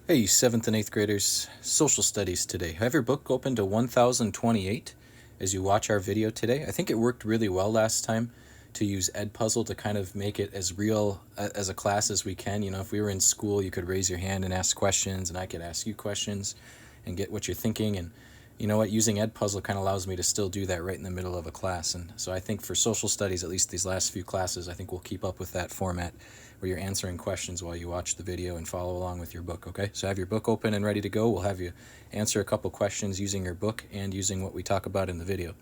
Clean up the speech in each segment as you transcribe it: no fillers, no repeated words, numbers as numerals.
Hey, 7th and 8th graders, social studies today. Have your book open to 1028 as you watch our video today. I think it worked really well last time to use Edpuzzle to kind of make it as real as a class as we can. You know, if we were in school, you could raise your hand and ask questions, and I could ask you questions and get what you're thinking. And you know what, using Edpuzzle kind of allows me to still do that right in the middle of a class. And so I think for social studies, at least these last few classes, I think we'll keep up with that format where you're answering questions while you watch the video and follow along with your book, okay? So have your book open and ready to go. We'll have you answer a couple questions using your book and using what we talk about in the video.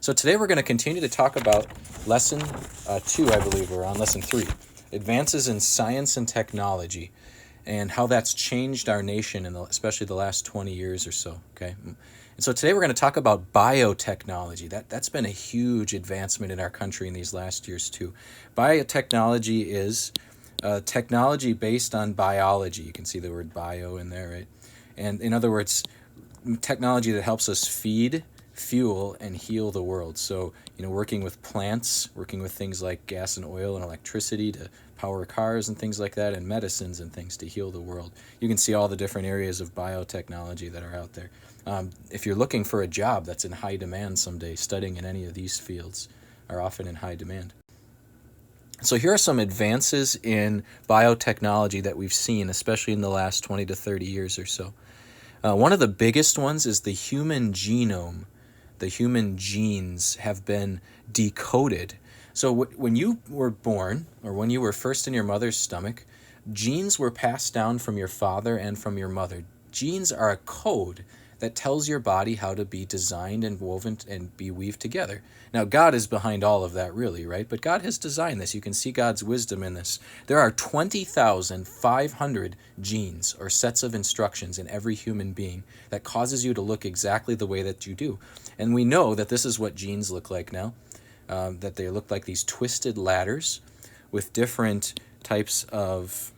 So today we're going to continue to talk about lesson 2, I believe we're on lesson 3, advances in science and technology, and how that's changed our nation in especially the last 20 years or so, okay? And so today we're going to talk about biotechnology. That's been a huge advancement in our country in these last years too. Biotechnology is technology based on biology. You can see the word bio in there, right? And in other words, technology that helps us feed, fuel, and heal the world. So, you know, working with plants, working with things like gas and oil and electricity to power cars and things like that, and medicines and things to heal the world. You can see all the different areas of biotechnology that are out there. If you're looking for a job that's in high demand someday, studying in any of these fields are often in high demand. So here are some advances in biotechnology that we've seen, especially in the last 20 to 30 years or so. One of the biggest ones is the human genome. The human genes have been decoded. So when you were born, or when you were first in your mother's stomach, genes were passed down from your father and from your mother. Genes are a code that tells your body how to be designed and woven and be weaved together. Now, God is behind all of that, really, right? But God has designed this. You can see God's wisdom in this. There are 20,500 genes or sets of instructions in every human being that causes you to look exactly the way that you do. And we know that this is what genes look like now, that they look like these twisted ladders with different types of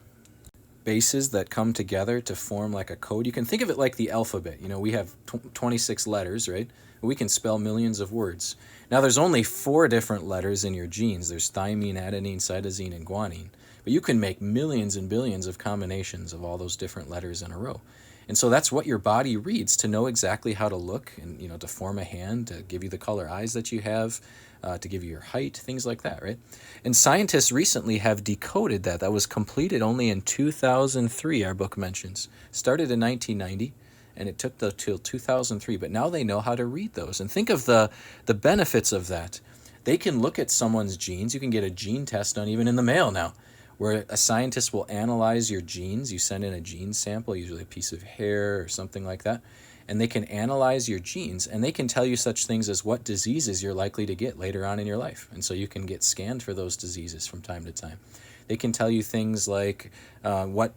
bases that come together to form like a code. You can think of it like the alphabet. You know, we have 26 letters, right? We can spell millions of words. Now, there's only 4 different letters in your genes. There's thymine, adenine, cytosine, and guanine. But you can make millions and billions of combinations of all those different letters in a row. And so that's what your body reads to know exactly how to look and, you know, to form a hand, to give you the color eyes that you have, to give you your height, things like that, right? And scientists recently have decoded that. That was completed only in 2003, our book mentions. Started in 1990, and it took till 2003. But now they know how to read those. And think of the benefits of that. They can look at someone's genes. You can get a gene test done even in the mail now, where a scientist will analyze your genes. You send in a gene sample, usually a piece of hair or something like that, and they can analyze your genes, and they can tell you such things as what diseases you're likely to get later on in your life. And so you can get scanned for those diseases from time to time. They can tell you things like what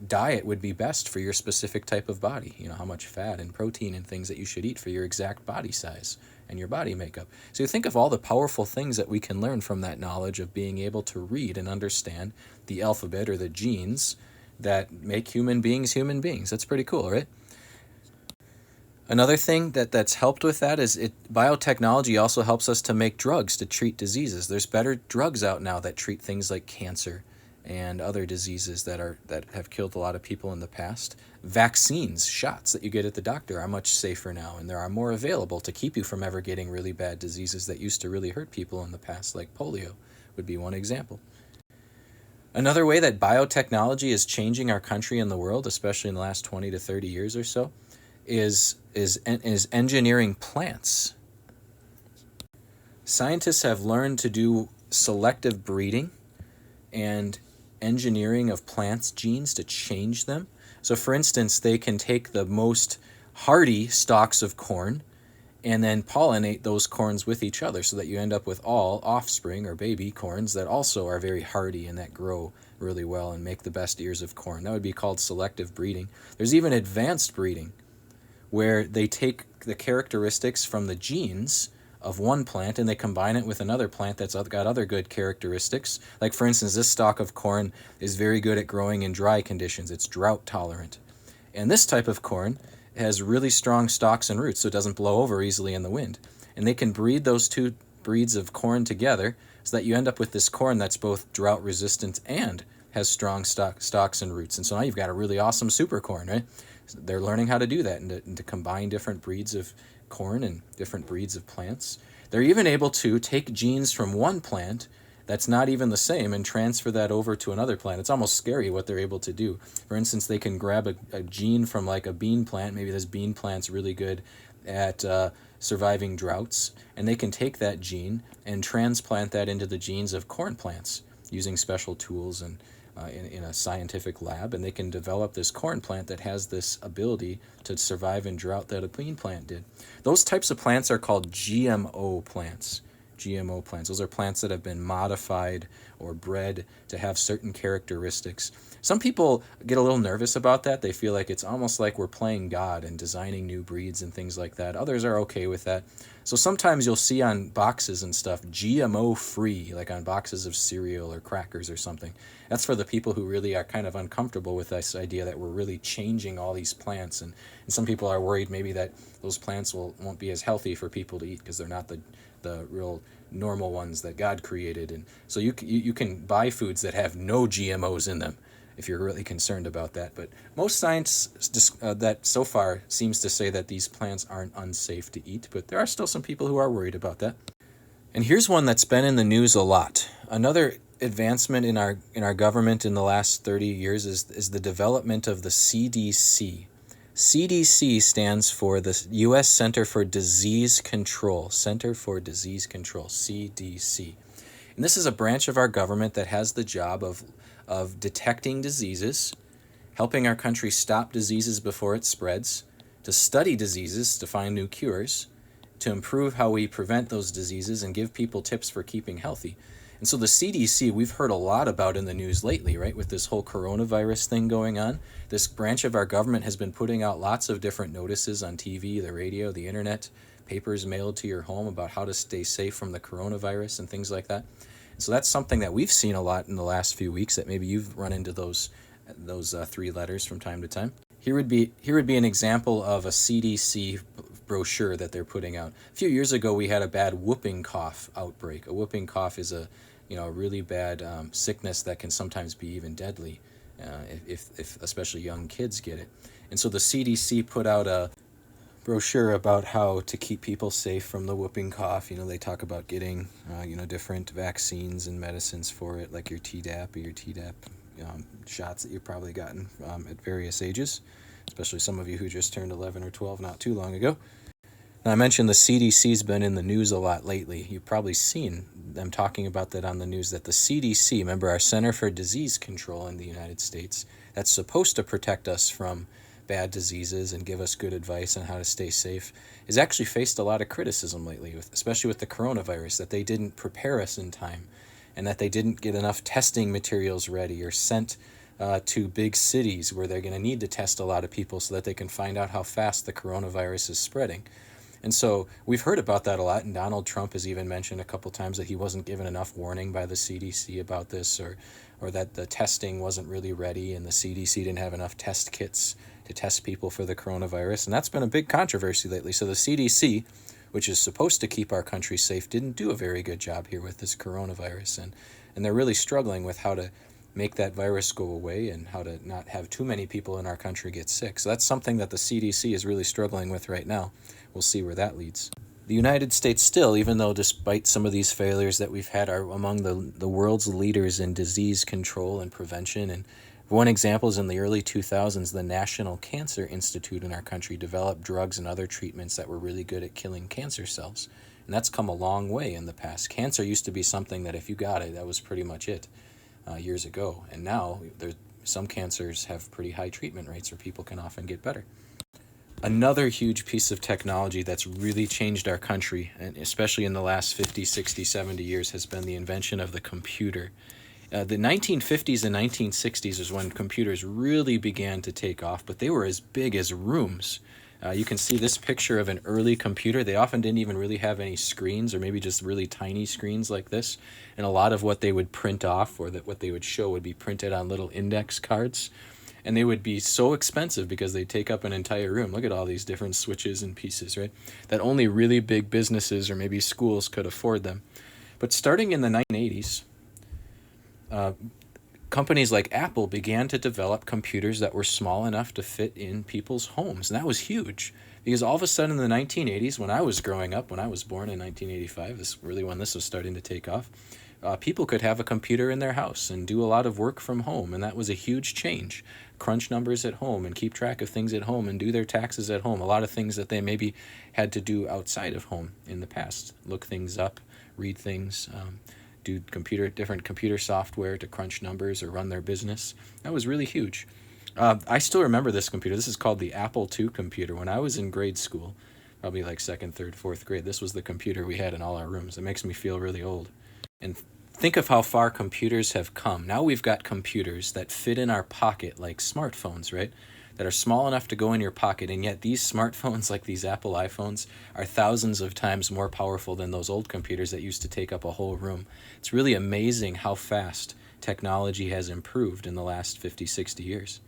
diet would be best for your specific type of body, you know, how much fat and protein and things that you should eat for your exact body size and your body makeup. So you think of all the powerful things that we can learn from that knowledge of being able to read and understand the alphabet or the genes that make human beings human beings. That's pretty cool, right? Another thing that's helped with that is biotechnology also helps us to make drugs to treat diseases. There's better drugs out now that treat things like cancer and other diseases that have killed a lot of people in the past. Vaccines, shots that you get at the doctor are much safer now, and there are more available to keep you from ever getting really bad diseases that used to really hurt people in the past, like polio would be one example. Another way that biotechnology is changing our country and the world, especially in the last 20 to 30 years or so, is engineering plants. Scientists have learned to do selective breeding and engineering of plants' genes to change them. So for instance, they can take the most hardy stalks of corn and then pollinate those corns with each other so that you end up with all offspring or baby corns that also are very hardy and that grow really well and make the best ears of corn. That would be called selective breeding. There's even advanced breeding, where they take the characteristics from the genes of one plant and they combine it with another plant that's got other good characteristics. Like for instance, this stalk of corn is very good at growing in dry conditions. It's drought tolerant. And this type of corn has really strong stalks and roots, so it doesn't blow over easily in the wind. And they can breed those two breeds of corn together so that you end up with this corn that's both drought resistant and has strong stalks and roots. And so now you've got a really awesome super corn, right? So they're learning how to do that and to combine different breeds of corn and different breeds of plants. They're even able to take genes from one plant that's not even the same and transfer that over to another plant. It's almost scary what they're able to do. For instance, they can grab a gene from like a bean plant. Maybe this bean plant's really good at surviving droughts, and they can take that gene and transplant that into the genes of corn plants using special tools and in a scientific lab, and they can develop this corn plant that has this ability to survive in drought that a bean plant did. Those types of plants are called GMO plants. GMO plants. Those are plants that have been modified or bred to have certain characteristics. Some people get a little nervous about that. They feel like it's almost like we're playing God and designing new breeds and things like that. Others are okay with that. So sometimes you'll see on boxes and stuff, GMO free, like on boxes of cereal or crackers or something. That's for the people who really are kind of uncomfortable with this idea that we're really changing all these plants. And some people are worried maybe that those plants won't be as healthy for people to eat because they're not the real normal ones that God created. And so you can buy foods that have no GMOs in them if you're really concerned about that. But most science that so far seems to say that these plants aren't unsafe to eat, but there are still some people who are worried about that. And here's one that's been in the news a lot. Another advancement in our government in the last 30 years is the development of the CDC. CDC stands for the U.S. Center for Disease Control. Center for Disease Control, CDC. And this is a branch of our government that has the job of detecting diseases, helping our country stop diseases before it spreads, to study diseases to find new cures, to improve how we prevent those diseases and give people tips for keeping healthy. And so the CDC, we've heard a lot about in the news lately, right, with this whole coronavirus thing going on. This branch of our government has been putting out lots of different notices on TV, the radio, the internet, papers mailed to your home about how to stay safe from the coronavirus and things like that. So that's something that we've seen a lot in the last few weeks, that maybe you've run into those three letters from time to time. Here would be an example of a CDC brochure that they're putting out. A few years ago, we had a bad whooping cough outbreak. A whooping cough is a really bad sickness that can sometimes be even deadly if especially young kids get it. And so the CDC put out a brochure about how to keep people safe from the whooping cough. They talk about getting different vaccines and medicines for it, like your Tdap or your Tdap shots that you've probably gotten at various ages, especially some of you who just turned 11 or 12 not too long ago. Now, I mentioned the CDC's been in the news a lot lately. You've probably seen them talking about that on the news, that the CDC, remember our Center for Disease Control in the United States, that's supposed to protect us from bad diseases and give us good advice on how to stay safe, has actually faced a lot of criticism lately, especially with the coronavirus, that they didn't prepare us in time and that they didn't get enough testing materials ready or sent to big cities where they're going to need to test a lot of people so that they can find out how fast the coronavirus is spreading. And so we've heard about that a lot, and Donald Trump has even mentioned a couple times that he wasn't given enough warning by the CDC about this, or that the testing wasn't really ready and the CDC didn't have enough test kits to test people for the coronavirus. And that's been a big controversy lately. So the CDC, which is supposed to keep our country safe, didn't do a very good job here with this coronavirus. And they're really struggling with how to make that virus go away and how to not have too many people in our country get sick. So that's something that the CDC is really struggling with right now. We'll see where that leads. The United States still, even though despite some of these failures that we've had, are among the world's leaders in disease control and prevention. And one example is in the early 2000s, the National Cancer Institute in our country developed drugs and other treatments that were really good at killing cancer cells. And that's come a long way in the past. Cancer used to be something that if you got it, that was pretty much it years ago. And now some cancers have pretty high treatment rates where people can often get better. Another huge piece of technology that's really changed our country, and especially in the last 50, 60, 70 years, has been the invention of the computer. The 1950s and 1960s is when computers really began to take off, but they were as big as rooms. You can see this picture of an early computer. They often didn't even really have any screens, or maybe just really tiny screens like this. And a lot of what they would print off, or what they would show, would be printed on little index cards. And they would be so expensive because they take up an entire room. Look at all these different switches and pieces, right? That only really big businesses or maybe schools could afford them. But starting in the 1980s, companies like Apple began to develop computers that were small enough to fit in people's homes. And that was huge because all of a sudden in the 1980s, when I was growing up, when I was born in 1985, is really when this was starting to take off, people could have a computer in their house and do a lot of work from home. And that was a huge change. Crunch numbers at home and keep track of things at home and do their taxes at home. A lot of things that they maybe had to do outside of home in the past. Look things up, read things, do different computer software to crunch numbers or run their business. That was really huge. I still remember this computer. This is called the Apple II computer. When I was in grade school, probably like second, third, fourth grade, this was the computer we had in all our rooms. It makes me feel really old. And think of how far computers have come. Now we've got computers that fit in our pocket like smartphones, right? That are small enough to go in your pocket, and yet these smartphones, like these Apple iPhones, are thousands of times more powerful than those old computers that used to take up a whole room. It's really amazing how fast technology has improved in the last 50, 60 years.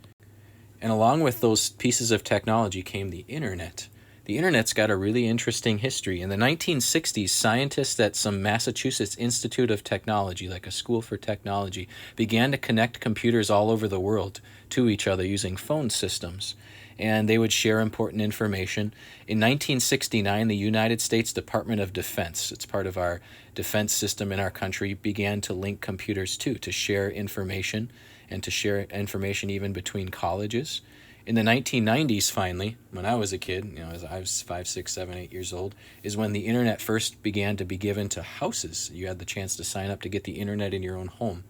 And along with those pieces of technology came the internet. The internet's got a really interesting history. In the 1960s, scientists at some Massachusetts Institute of Technology, like a school for technology, began to connect computers all over the world to each other using phone systems. And they would share important information. In 1969, the United States Department of Defense, it's part of our defense system in our country, began to link computers too, to share information and to share information even between colleges. In the 1990s, finally, when I was a kid, as I was 5, 6, 7, 8 years old, is when the internet first began to be given to houses. You had the chance to sign up to get the internet in your own home.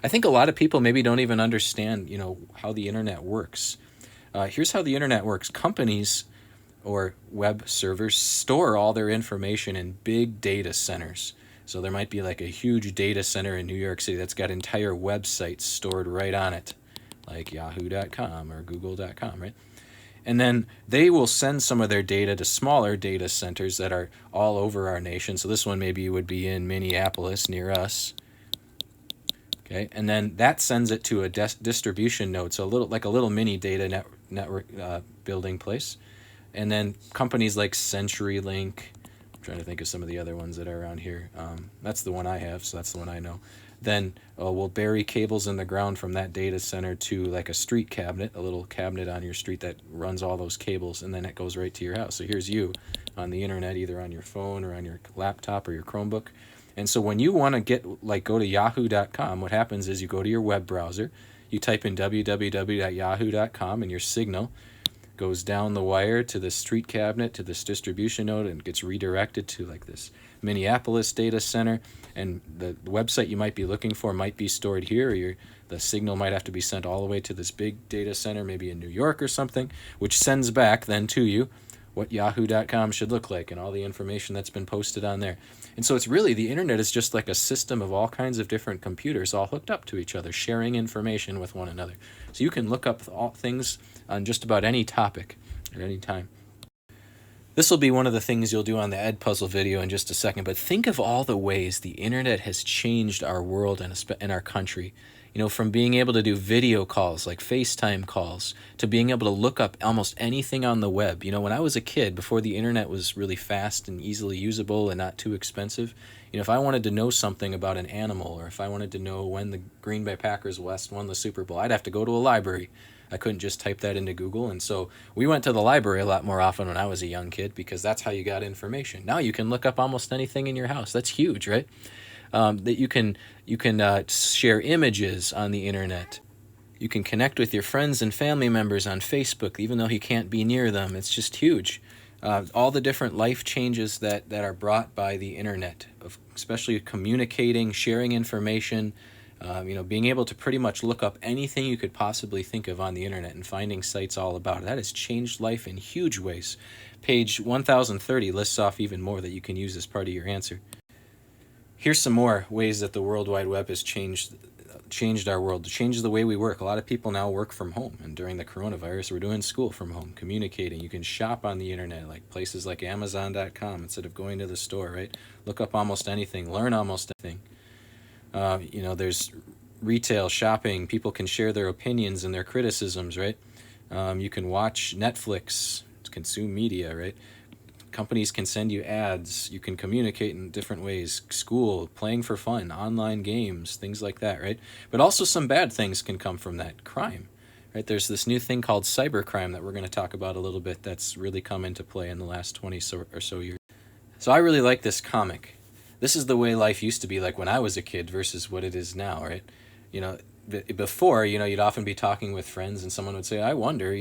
I think a lot of people maybe don't even understand, how the internet works. Here's how the internet works. Companies or web servers store all their information in big data centers. So there might be like a huge data center in New York City that's got entire websites stored right on it, like yahoo.com or google.com, right? And then they will send some of their data to smaller data centers that are all over our nation. So this one maybe would be in Minneapolis near us. Okay, and then that sends it to a distribution node, so a little mini data network building place. And then companies like CenturyLink, I'm trying to think of some of the other ones that are around here. That's the one I have, so that's the one I know. Then we'll bury cables in the ground from that data center to like a street cabinet, a little cabinet on your street that runs all those cables, and then it goes right to your house. So here's you on the internet, either on your phone or on your laptop or your Chromebook. And so when you want to go to yahoo.com, what happens is you go to your web browser, you type in www.yahoo.com, and your signal goes down the wire to this street cabinet, to this distribution node, and gets redirected to like this Minneapolis data center. And the website you might be looking for might be stored here, or the signal might have to be sent all the way to this big data center, maybe in New York or something, which sends back then to you what yahoo.com should look like and all the information that's been posted on there. And so it's really, the internet is just like a system of all kinds of different computers all hooked up to each other, sharing information with one another. So you can look up all things on just about any topic at any time. This will be one of the things you'll do on the Edpuzzle video in just a second, but think of all the ways the internet has changed our world and our country. From being able to do video calls like FaceTime calls to being able to look up almost anything on the web. When I was a kid, before the internet was really fast and easily usable and not too expensive, if I wanted to know something about an animal, or if I wanted to know when the Green Bay Packers won the Super Bowl, I'd have to go to a library. I couldn't just type that into Google. And so we went to the library a lot more often when I was a young kid, because that's how you got information. Now you can look up almost anything in your house. That's huge, right? That you can share images on the internet. You can connect with your friends and family members on Facebook, even though you can't be near them. It's just huge. All the different life changes that are brought by the internet, especially communicating, sharing information, being able to pretty much look up anything you could possibly think of on the internet and finding sites all about it. That has changed life in huge ways. Page 1030 lists off even more that you can use as part of your answer. Here's some more ways that the World Wide Web has changed our world, changed the way we work. A lot of people now work from home, and during the coronavirus, we're doing school from home, communicating. You can shop on the internet, like places like Amazon.com, instead of going to the store, right? Look up almost anything, learn almost anything. There's retail, shopping. People can share their opinions and their criticisms, right? You can watch Netflix, consume media, right? companies can send you ads. You can communicate in different ways. School, playing for fun, online games, things like that, right? But also some bad things can come from that. Crime, right? There's this new thing called cybercrime that we're going to talk about a little bit that's really come into play in the last 20 or so years. So I really like this comic. This is the way life used to be like when I was a kid versus what it is now, right? You know, before, you'd often be talking with friends and someone would say, I wonder,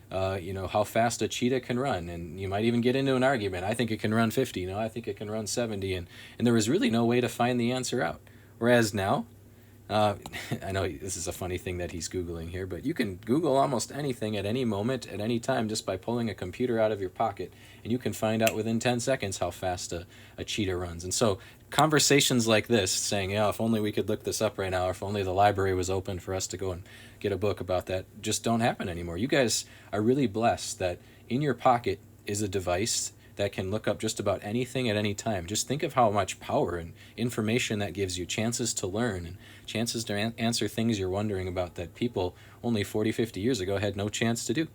how fast a cheetah can run. And you might even get into an argument. I think it can run 50. I think it can run 70. And there was really no way to find the answer out. Whereas now, I know this is a funny thing that he's Googling here, but you can Google almost anything at any moment, at any time, just by pulling a computer out of your pocket, and you can find out within 10 seconds how fast a cheetah runs. And so conversations like this, saying, if only we could look this up right now, or if only the library was open for us to go and get a book about that, just don't happen anymore. You guys are really blessed that in your pocket is a device that can look up just about anything at any time. Just think of how much power and information that gives you, chances to learn and chances to answer things you're wondering about that people only 40, 50 years ago had no chance to do.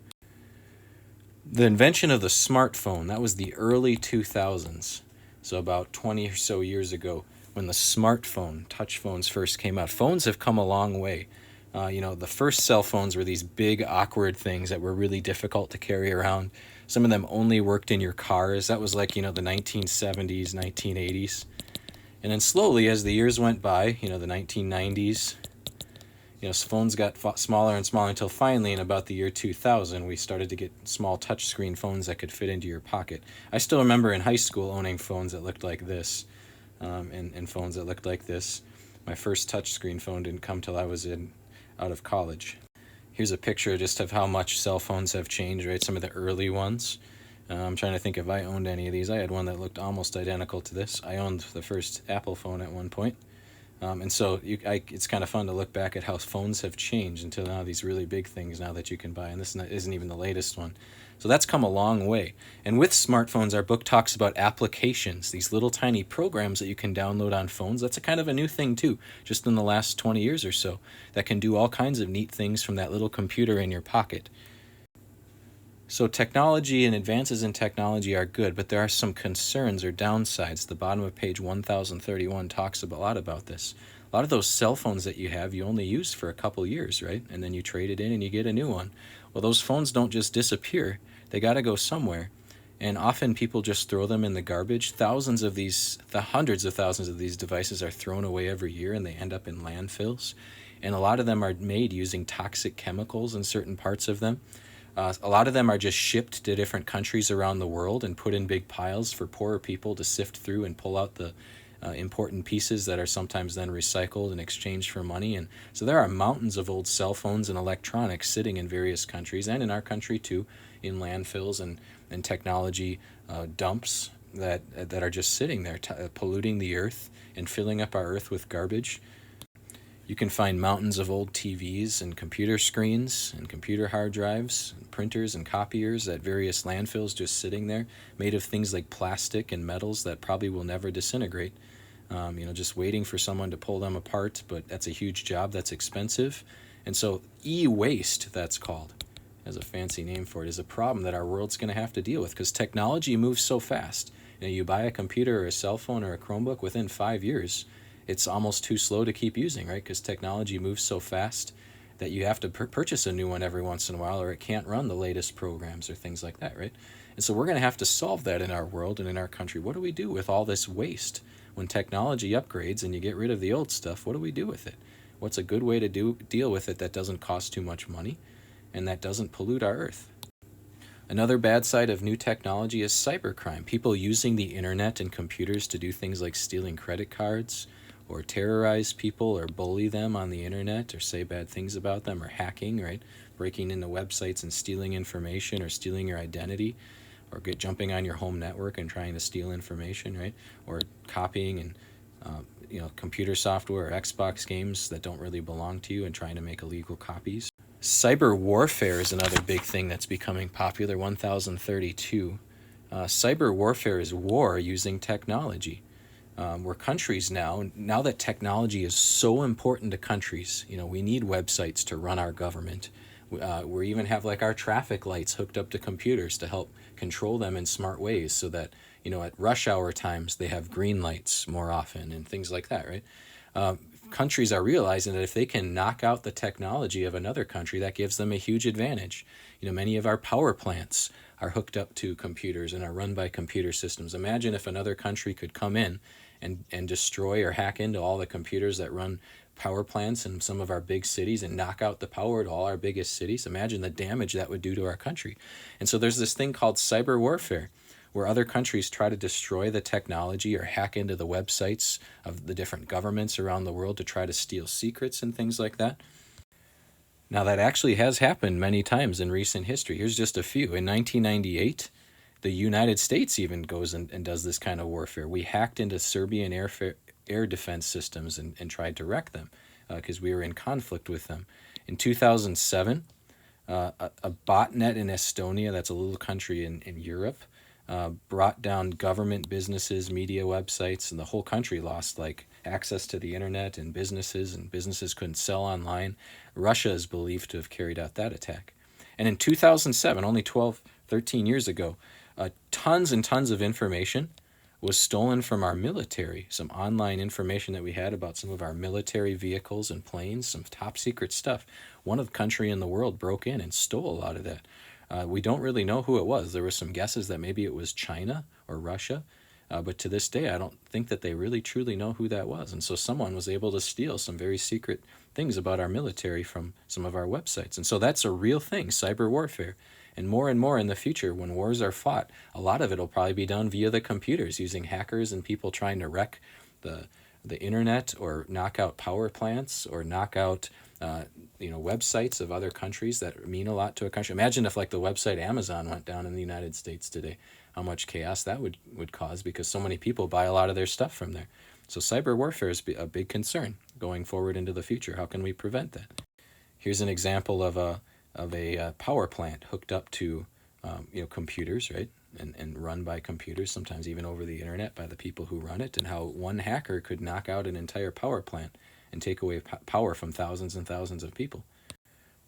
The invention of the smartphone, that was the early 2000s. So about 20 or so years ago when the smartphone, touch phones first came out. Phones have come a long way. The first cell phones were these big, awkward things that were really difficult to carry around. Some of them only worked in your cars. That was like, the 1970s, 1980s. And then slowly, as the years went by, the 1990s, phones got smaller and smaller until finally, in about the year 2000, we started to get small touchscreen phones that could fit into your pocket. I still remember in high school owning phones that looked like this, and phones that looked like this. My first touchscreen phone didn't come till I was out of college. Here's a picture just of how much cell phones have changed, right? Some of the early ones. I'm trying to think if I owned any of these. I had one that looked almost identical to this. I owned the first Apple phone at one point. And so it's kind of fun to look back at how phones have changed until now, these really big things now that you can buy. And this isn't even the latest one. So that's come a long way. And with smartphones, our book talks about applications, these little tiny programs that you can download on phones. That's a kind of a new thing too, just in the last 20 years or so, that can do all kinds of neat things from that little computer in your pocket. So technology and advances in technology are good, but there are some concerns or downsides. The bottom of page 1031 talks a lot about this. A lot of those cell phones that you have, you only use for a couple years, right? And then you trade it in and you get a new one. Well, those phones don't just disappear. They got to go somewhere. And often people just throw them in the garbage. Hundreds of thousands of these devices are thrown away every year, and they end up in landfills. And a lot of them are made using toxic chemicals in certain parts of them. A lot of them are just shipped to different countries around the world and put in big piles for poorer people to sift through and pull out the important pieces that are sometimes then recycled and exchanged for money. And so there are mountains of old cell phones and electronics sitting in various countries, and in our country too, in landfills and technology dumps that are just sitting there polluting the earth and filling up our earth with garbage. You can find mountains of old TVs and computer screens and computer hard drives, and printers and copiers at various landfills just sitting there, made of things like plastic and metals that probably will never disintegrate. Just waiting for someone to pull them apart, but that's a huge job, that's expensive. And so e-waste, that's called, as a fancy name for it, is a problem that our world's going to have to deal with because technology moves so fast. You buy a computer or a cell phone or a Chromebook within 5 years, it's almost too slow to keep using, right? Because technology moves so fast that you have to purchase a new one every once in a while, or it can't run the latest programs or things like that, right? And so we're going to have to solve that in our world and in our country. What do we do with all this waste? When technology upgrades and you get rid of the old stuff, what do we do with it? What's a good way to deal with it that doesn't cost too much money and that doesn't pollute our earth? Another bad side of new technology is cybercrime. People using the internet and computers to do things like stealing credit cards, or terrorize people or bully them on the internet or say bad things about them, or hacking, right? Breaking into websites and stealing information or stealing your identity, or jumping on your home network and trying to steal information, right? Or copying and computer software or Xbox games that don't really belong to you and trying to make illegal copies. Cyber warfare is another big thing that's becoming popular, 1032. Cyber warfare is war using technology. Where countries now that technology is so important to countries, we need websites to run our government. We even have like our traffic lights hooked up to computers to help control them in smart ways, so that at rush hour times they have green lights more often and things like that, right? Countries are realizing that if they can knock out the technology of another country, that gives them a huge advantage. Many of our power plants are hooked up to computers and are run by computer systems. Imagine if another country could come in and destroy or hack into all the computers that run power plants in some of our big cities and knock out the power to all our biggest cities. Imagine the damage that would do to our country. And so there's this thing called cyber warfare, where other countries try to destroy the technology or hack into the websites of the different governments around the world to try to steal secrets and things like that. Now, that actually has happened many times in recent history. Here's just a few. In 1998, the United States even goes and does this kind of warfare. We hacked into Serbian air defense systems and tried to wreck them because we were in conflict with them. In 2007, a botnet in Estonia, that's a little country in Europe, brought down government, businesses, media websites, and the whole country lost access to the internet and businesses couldn't sell online. Russia is believed to have carried out that attack. And in 2007, only 13 years ago, tons and tons of information was stolen from our military. Some online information that we had about some of our military vehicles and planes, some top secret stuff. One country in the world broke in and stole a lot of that. We don't really know who it was. There were some guesses that maybe it was China or Russia, but to this day, I don't think that they really truly know who that was. And so someone was able to steal some very secret things about our military from some of our websites. And so that's a real thing, cyber warfare. And more in the future, when wars are fought, a lot of it will probably be done via the computers, using hackers and people trying to wreck the internet or knock out power plants or knock out websites of other countries that mean a lot to a country. Imagine if the website Amazon went down in the United States today, how much chaos that would cause, because so many people buy a lot of their stuff from there. So cyber warfare is a big concern going forward into the future. How can we prevent that? Here's an example of a power plant hooked up to computers, right? And run by computers, sometimes even over the internet by the people who run it, and how one hacker could knock out an entire power plant and take away power from thousands and thousands of people.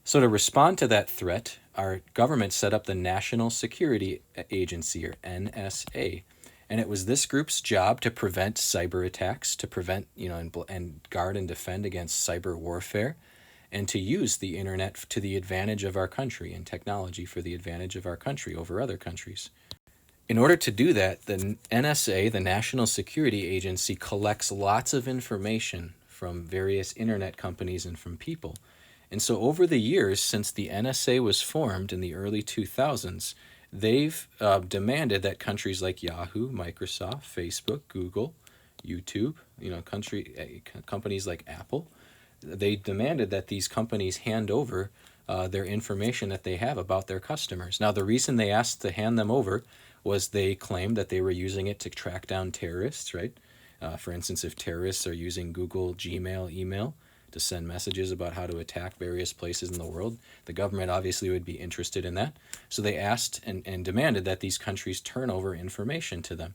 So to respond to that threat, our government set up the National Security Agency, or NSA. And it was this group's job to prevent cyber attacks, to prevent, and guard and defend against cyber warfare, and to use the internet to the advantage of our country and technology for the advantage of our country over other countries. In order to do that, the NSA, the National Security Agency, collects lots of information from various internet companies and from people. And so over the years, since the NSA was formed in the early 2000s, they've demanded that countries like Yahoo, Microsoft, Facebook, Google, YouTube, companies like Apple, they demanded that these companies hand over their information that they have about their customers. Now, the reason they asked to hand them over was they claimed that they were using it to track down terrorists, right? For instance, if terrorists are using Google Gmail email to send messages about how to attack various places in the world, the government obviously would be interested in that. So they asked and demanded that these countries turn over information to them.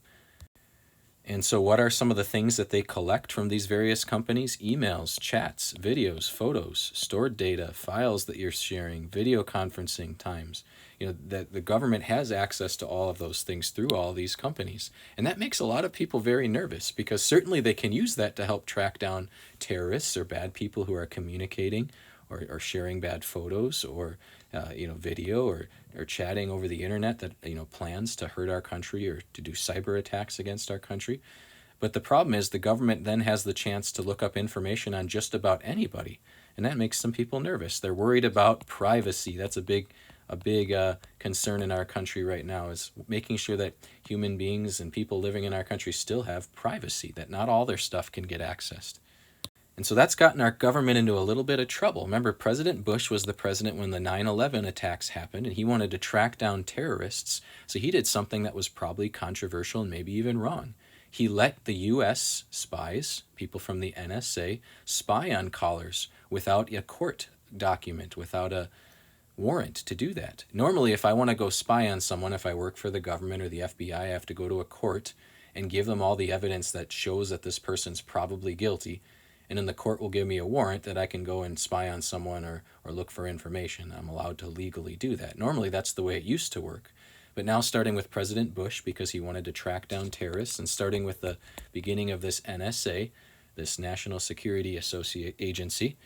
And so what are some of the things that they collect from these various companies? Emails, chats, videos, photos, stored data, files that you're sharing, video conferencing times. That the government has access to all of those things through all of these companies. And that makes a lot of people very nervous, because certainly they can use that to help track down terrorists or bad people who are communicating or sharing bad photos or video or chatting over the internet that plans to hurt our country or to do cyber attacks against our country. But the problem is the government then has the chance to look up information on just about anybody, and that makes some people nervous. They're worried about privacy. That's a big concern in our country right now, is making sure that human beings and people living in our country still have privacy, that not all their stuff can get accessed. And so that's gotten our government into a little bit of trouble. Remember, President Bush was the president when the 9/11 attacks happened, and he wanted to track down terrorists. So he did something that was probably controversial and maybe even wrong. He let the U.S. spies, people from the NSA, spy on callers without a court document, without a warrant to do that. Normally, if I want to go spy on someone, if I work for the government or the FBI, I have to go to a court and give them all the evidence that shows that this person's probably guilty. and then the court will give me a warrant that I can go and spy on someone or look for information. I'm allowed to legally do that. Normally, that's the way it used to work. But now, starting with President Bush, because he wanted to track down terrorists, and starting with the beginning of this NSA, this National Security Agency,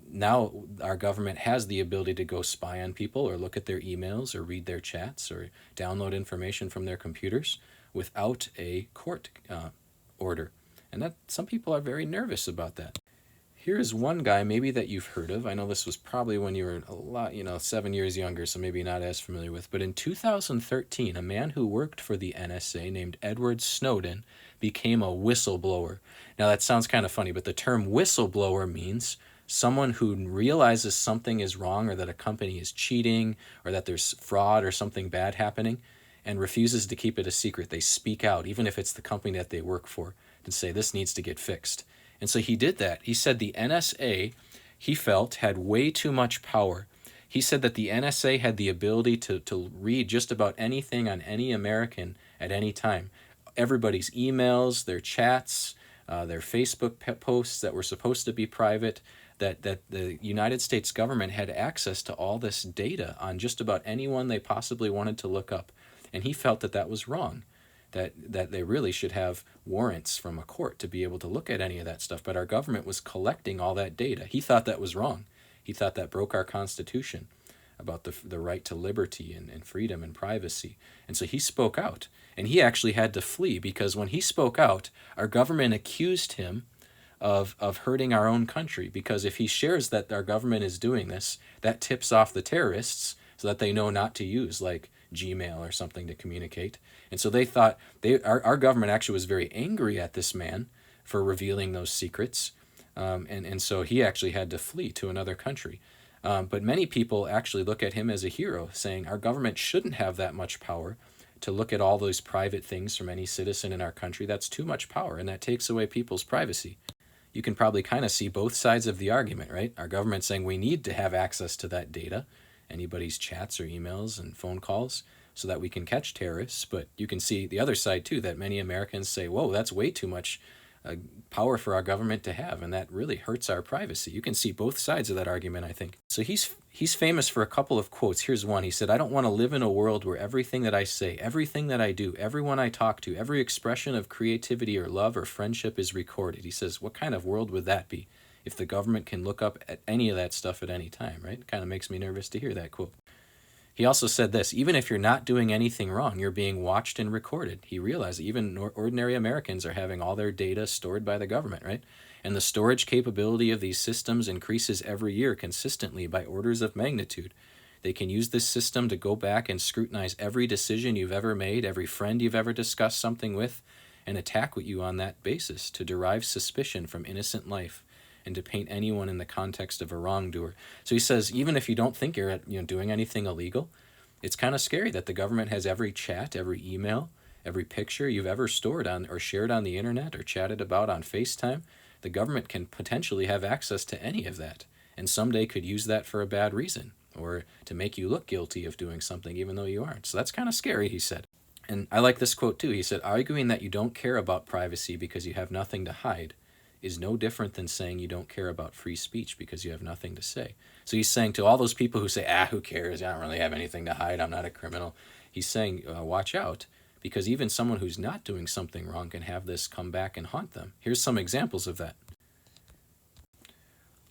now our government has the ability to go spy on people or look at their emails or read their chats or download information from their computers without a court order. And that some people are very nervous about that. Here is one guy maybe that you've heard of. I know this was probably when you were a lot, 7 years younger, so maybe not as familiar with. But in 2013, a man who worked for the NSA named Edward Snowden became a whistleblower. Now that sounds kind of funny, but the term whistleblower means someone who realizes something is wrong or that a company is cheating or that there's fraud or something bad happening and refuses to keep it a secret. They speak out, even if it's the company that they work for, to say this needs to get fixed. And so he did that. He said the NSA, he felt, had way too much power. He said that the NSA had the ability to read just about anything on any American at any time. Everybody's emails, their chats, their Facebook posts that were supposed to be private, that the United States government had access to all this data on just about anyone they possibly wanted to look up. And he felt that that was wrong, that they really should have warrants from a court to be able to look at any of that stuff. But our government was collecting all that data. He thought that was wrong. He thought that broke our Constitution about the right to liberty and freedom and privacy. And so he spoke out. And he actually had to flee because when he spoke out, our government accused him of hurting our own country. Because if he shares that our government is doing this, that tips off the terrorists so that they know not to use like Gmail or something to communicate. And so they thought, our government actually was very angry at this man for revealing those secrets. And so he actually had to flee to another country. But many people actually look at him as a hero, saying our government shouldn't have that much power to look at all those private things from any citizen in our country. That's too much power, and that takes away people's privacy. You can probably kind of see both sides of the argument, right? Our government saying we need to have access to that data, anybody's chats or emails and phone calls, so that we can catch terrorists. But you can see the other side too, that many Americans say, whoa, that's way too much power for our government to have, and that really hurts our privacy. You can see both sides of that argument, I think. So he's famous for a couple of quotes. Here's one. He said, I don't want to live in a world where everything that I say, everything that I do, everyone I talk to, every expression of creativity or love or friendship is recorded. He says, what kind of world would that be if the government can look up at any of that stuff at any time, right? It kind of makes me nervous to hear that quote. He also said this, even if you're not doing anything wrong, you're being watched and recorded. He realized even ordinary Americans are having all their data stored by the government, right? And the storage capability of these systems increases every year consistently by orders of magnitude. They can use this system to go back and scrutinize every decision you've ever made, every friend you've ever discussed something with, and attack you on that basis to derive suspicion from innocent life and to paint anyone in the context of a wrongdoer. So he says, even if you don't think you're doing anything illegal, it's kind of scary that the government has every chat, every email, every picture you've ever stored on or shared on the internet or chatted about on FaceTime. The government can potentially have access to any of that, and someday could use that for a bad reason or to make you look guilty of doing something even though you aren't. So that's kind of scary, he said. And I like this quote too. He said, arguing that you don't care about privacy because you have nothing to hide is no different than saying you don't care about free speech because you have nothing to say. So he's saying to all those people who say, who cares? I don't really have anything to hide. I'm not a criminal. He's saying, watch out, because even someone who's not doing something wrong can have this come back and haunt them. Here's some examples of that.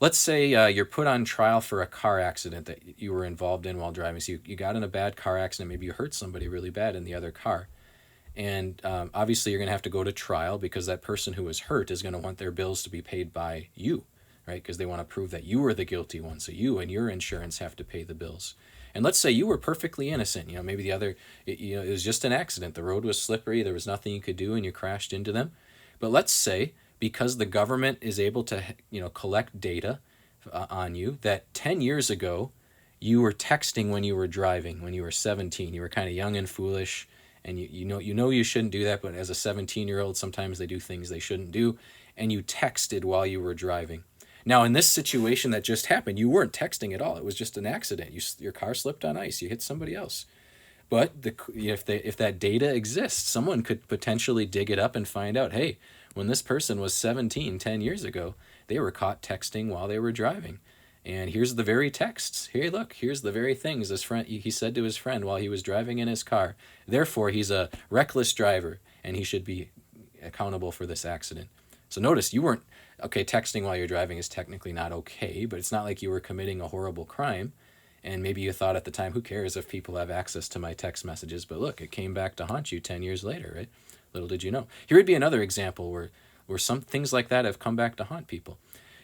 Let's say you're put on trial for a car accident that you were involved in while driving. So you got in a bad car accident. Maybe you hurt somebody really bad in the other car. And obviously you're going to have to go to trial because that person who was hurt is going to want their bills to be paid by you, right? Because they want to prove that you were the guilty one. So you and your insurance have to pay the bills. And let's say you were perfectly innocent. Maybe it was just an accident. The road was slippery. There was nothing you could do and you crashed into them. But let's say because the government is able to, collect data on you, that 10 years ago you were texting when you were driving, when you were 17. You were kind of young and foolish. And you know you shouldn't do that, but as a 17-year-old, sometimes they do things they shouldn't do, and you texted while you were driving. Now, in this situation that just happened, you weren't texting at all. It was just an accident. Your car slipped on ice. You hit somebody else. But if that data exists, someone could potentially dig it up and find out, hey, when this person was 17 10 years ago, they were caught texting while they were driving. And here's the very texts. Hey, look, here's the very things he said to his friend while he was driving in his car. Therefore, he's a reckless driver, and he should be accountable for this accident. So notice, you weren't, okay, texting while you're driving is technically not okay, but it's not like you were committing a horrible crime. And maybe you thought at the time, who cares if people have access to my text messages? But look, it came back to haunt you 10 years later, right? Little did you know. Here would be another example where some things like that have come back to haunt people.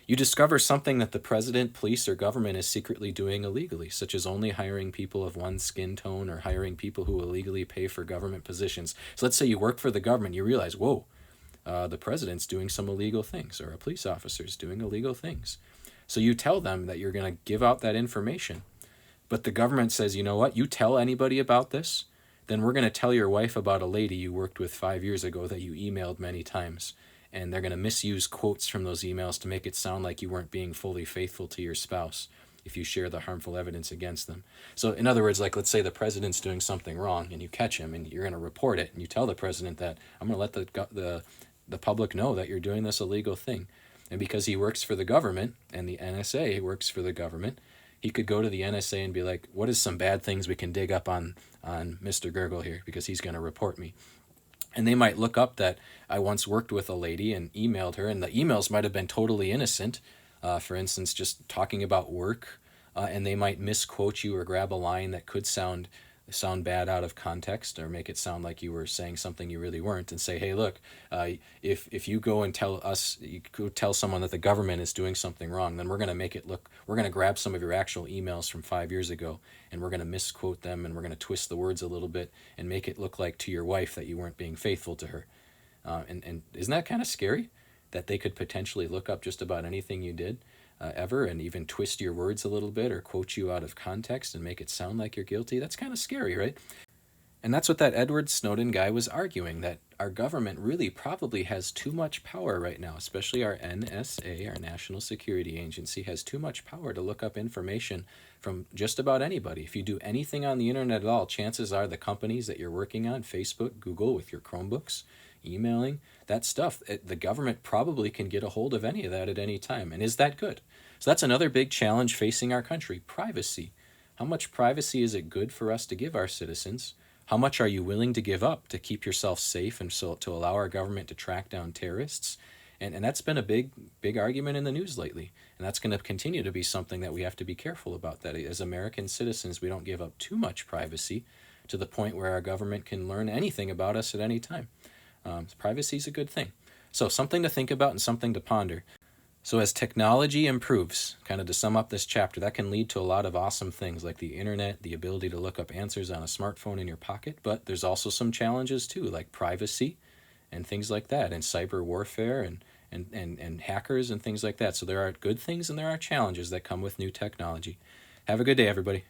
You discover something that the president, police, or government is secretly doing illegally, such as only hiring people of one skin tone or hiring people who illegally pay for government positions. So let's say you work for the government, you realize, whoa, the president's doing some illegal things, or a police officer's doing illegal things. So you tell them that you're going to give out that information. But the government says, you know what, you tell anybody about this, then we're going to tell your wife about a lady you worked with 5 years ago that you emailed many times. And they're going to misuse quotes from those emails to make it sound like you weren't being fully faithful to your spouse if you share the harmful evidence against them. So in other words, like let's say the president's doing something wrong and you catch him and you're going to report it and you tell the president that I'm going to let the public know that you're doing this illegal thing. And because he works for the government and the NSA works for the government, he could go to the NSA and be like, what is some bad things we can dig up on Mr. Gurgle here because he's going to report me. And they might look up that I once worked with a lady and emailed her, and the emails might have been totally innocent. For instance, just talking about work, and they might misquote you or grab a line that could sound bad out of context or make it sound like you were saying something you really weren't, and say, hey, look, if you go and you go tell someone that the government is doing something wrong, then we're going to make it look, we're going to grab some of your actual emails from 5 years ago and we're going to misquote them and we're going to twist the words a little bit and make it look like to your wife that you weren't being faithful to her. And isn't that kind of scary that they could potentially look up just about anything you did ever and even twist your words a little bit or quote you out of context and make it sound like you're guilty? That's kind of scary, right? And that's what that Edward Snowden guy was arguing, that our government really probably has too much power right now, especially our NSA, our National Security Agency, has too much power to look up information from just about anybody. If you do anything on the internet at all, chances are the companies that you're working on, Facebook, Google, with your Chromebooks, emailing, that stuff, the government probably can get a hold of any of that at any time. And is that good? So that's another big challenge facing our country, privacy. How much privacy is it good for us to give our citizens? How much are you willing to give up to keep yourself safe and so to allow our government to track down terrorists? And that's been a big argument in the news lately. And that's going to continue to be something that we have to be careful about, that as American citizens, we don't give up too much privacy to the point where our government can learn anything about us at any time. Privacy is a good thing. So something to think about and something to ponder. So as technology improves, kind of to sum up this chapter, that can lead to a lot of awesome things like the internet, the ability to look up answers on a smartphone in your pocket, but there's also some challenges too, like privacy and things like that, and cyber warfare and hackers and things like that. So there are good things and there are challenges that come with new technology. Have a good day, everybody.